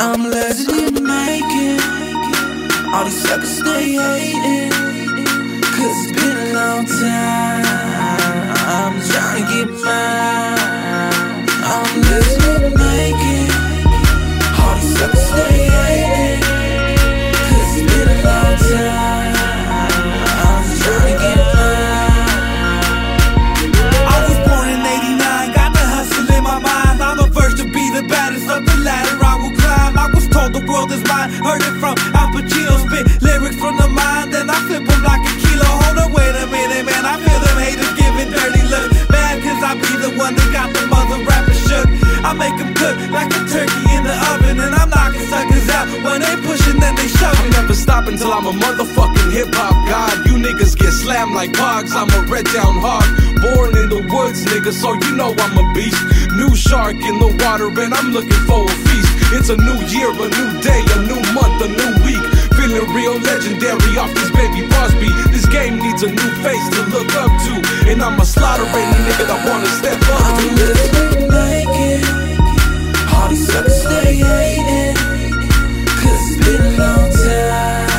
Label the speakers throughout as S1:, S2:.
S1: I'm legend in the making. All these suckers stay hating, cause it's been a long time. I'm trying to get mine. I'm legend in the making. All these suckers stay hating, cause it's been a long time. I'm trying to get mine.
S2: I was born in '89, got the hustle in my mind. I'm the first to be the baddest of the ladder I will climb. I was told the world is mine, heard it from Al Pacino. Spit lyrics from the mind, then I flip them like a kilo. Hold on, wait a minute, man, I feel them haters giving dirty looks. Mad cause I be the one that got the mother rappers shook. I make them cook like a turkey in the oven, and I'm knocking suckers out. When they pushing, then they shove.
S3: I'm never stopping till I'm a motherfucking hip-hop god. You niggas get slammed like hogs, I'm a red down hog. Born in the woods, nigga, so you know I'm a beast. New shark in the water, and I'm looking for a feast. It's a new year, a new day, a new month, a new week. Feeling real legendary off this baby boss beat. This game needs a new face to look up to, and I'ma slaughter any nigga that wanna step up to.
S1: I'm living like it. All these suckers stay hating, cause it's been a long time.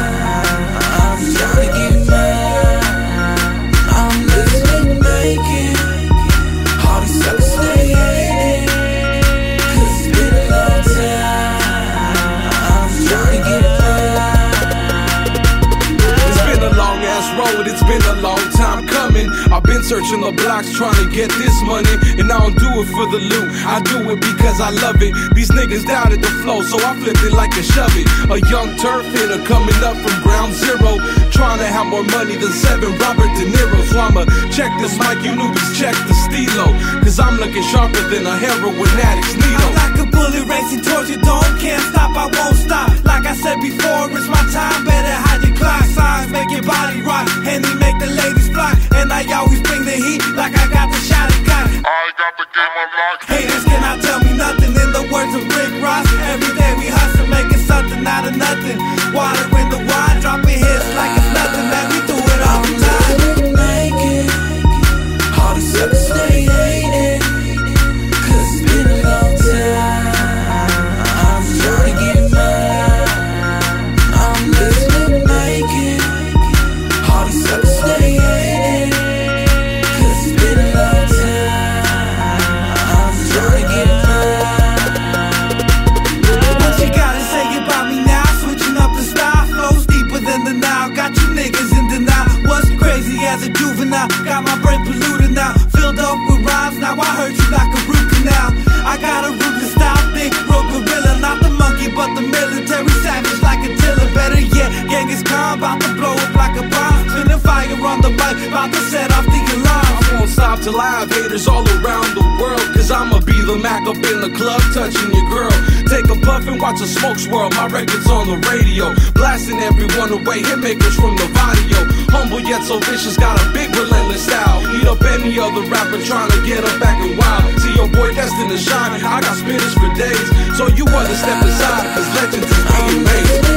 S1: I'm trying to get mine. I'm living like it. All these suckers stay hating, cause it's been a long time. I'm trying to get mine.
S3: It's been a long ass road, it's been a long time coming. I've been searching the blocks trying to get this money, and I don't do it for the loot, I do it because I love it. These niggas doubted the flow, so I flipped it like a shove it. A young turf hitter coming up from ground zero, trying to have more money than 7 Robert De Niro. So I'ma check this mic, you newbies check the stilo, cause I'm looking sharper than a heroin addict's needle.
S2: I'm like a bullet racing towards you, don't can't stop, I won't stop. Like I said before, it's my time, better hide your clock. Signs make your body rock, and they make the ladies flock. And I always bring the heat, like I got the shot and got it.
S4: I got the game unlocked.
S2: Haters cannot tell me nothing. In the words of Rick Ross, every day we hustle, making something out of nothing. Water in the wine, dropping hits like it's nothing. Man, we do it all the time.
S1: I'm living like it. All these suckers stay hating, cause it's been a long time. I'm trying to get mine. I'm living like it. All these suckers stay hating, cause it's been a long time. I'm trying to get mine.
S2: What you gotta say about me now? Switching up the style, flows deeper than the Nile. Got you niggas in denial. What's crazy as a juvenile? Got my brain polluted now, filled up with rhymes. Now I hurt you like a root canal. I got a ruthless style, thick, road gorilla, not the monkey but the military savage like a tiller. Better yet, Genghis Khan, bout to blow up like a bomb. Spinning fire on the mic, bout to set off the alarm.
S3: I won't stop till I have haters all around the world, cause I'ma be the Mac up in the club touching your girl. Take a puff and watch a smoke swirl, my record's on the radio, blasting everyone away, hitmakers from the Vadio. Humble yet so vicious, got a big relentless style. Eat up any other rapper trying to get up back and wild. See your boy destined to shine, I got spitters for days, so you wanna step aside, cause legends is being made.